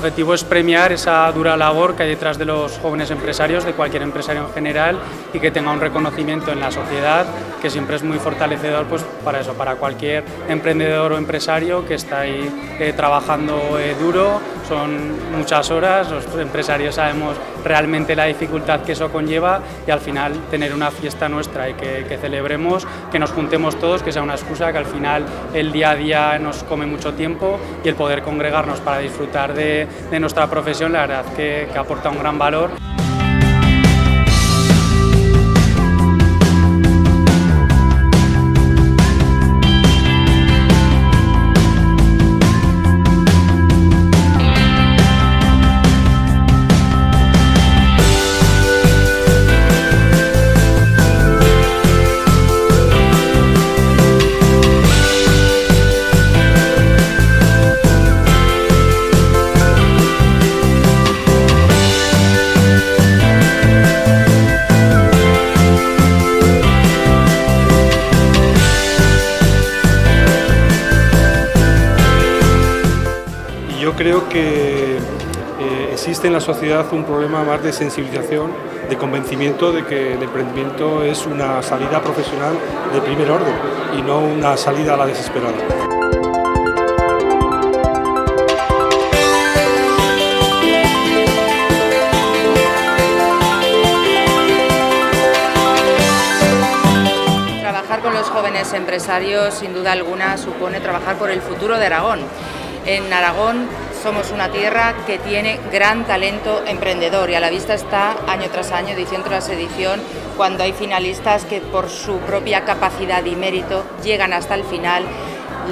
objetivo es premiar esa dura labor que hay detrás de los jóvenes empresarios, de cualquier empresario en general, y que tenga un reconocimiento en la sociedad, que siempre es muy fortalecedor pues, para eso, para cualquier emprendedor o empresario que está ahí trabajando duro. Son muchas horas, los empresarios sabemos realmente la dificultad que eso conlleva, y al final tener una fiesta nuestra y que celebremos, que nos juntemos todos, que sea una excusa, que al final el día a día nos come mucho tiempo, y el poder congregarnos para disfrutar de nuestra profesión, la verdad que aporta un gran valor. Yo creo que existe en la sociedad un problema más de sensibilización, de convencimiento de que el emprendimiento es una salida profesional de primer orden y no una salida a la desesperada. Trabajar con los jóvenes empresarios, sin duda alguna, supone trabajar por el futuro de Aragón. En Aragón somos una tierra que tiene gran talento emprendedor, y a la vista está año tras año, edición tras edición, cuando hay finalistas que por su propia capacidad y mérito llegan hasta el final.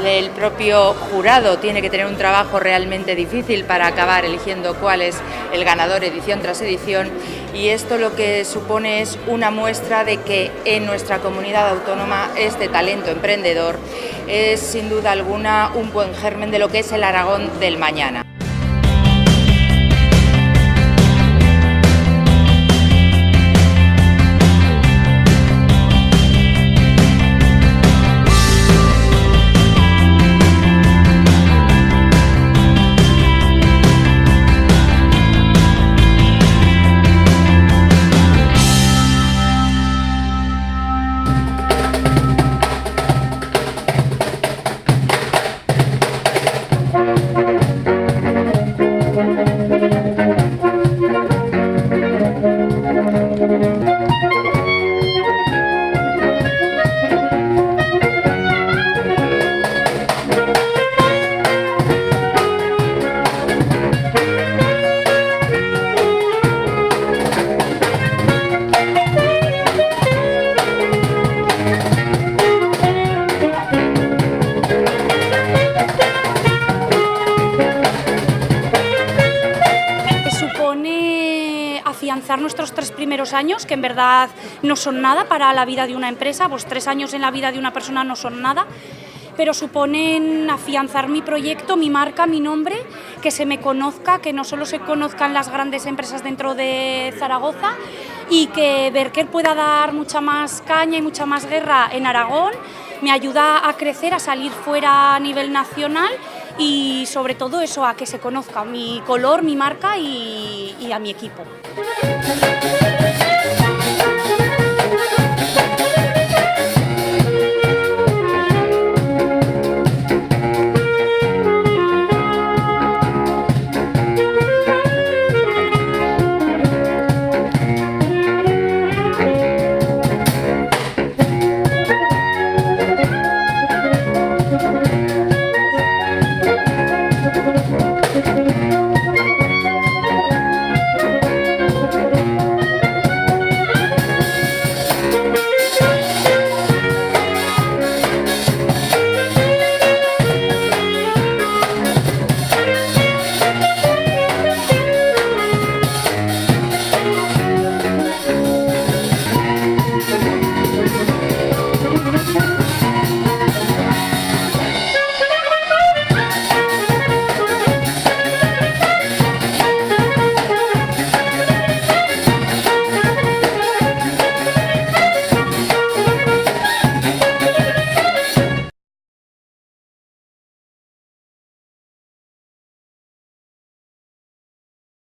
El propio jurado tiene que tener un trabajo realmente difícil para acabar eligiendo cuál es el ganador edición tras edición, y esto lo que supone es una muestra de que en nuestra comunidad autónoma este talento emprendedor es sin duda alguna un buen germen de lo que es el Aragón del mañana. Afianzar nuestros 3 primeros años, que en verdad no son nada para la vida de una empresa, pues 3 años en la vida de una persona no son nada, pero suponen afianzar mi proyecto, mi marca, mi nombre, que se me conozca, que no solo se conozcan las grandes empresas dentro de Zaragoza, y que Berker pueda dar mucha más caña y mucha más guerra en Aragón, me ayuda a crecer, a salir fuera a nivel nacional, y sobre todo eso, a que se conozca mi color, mi marca y a mi equipo.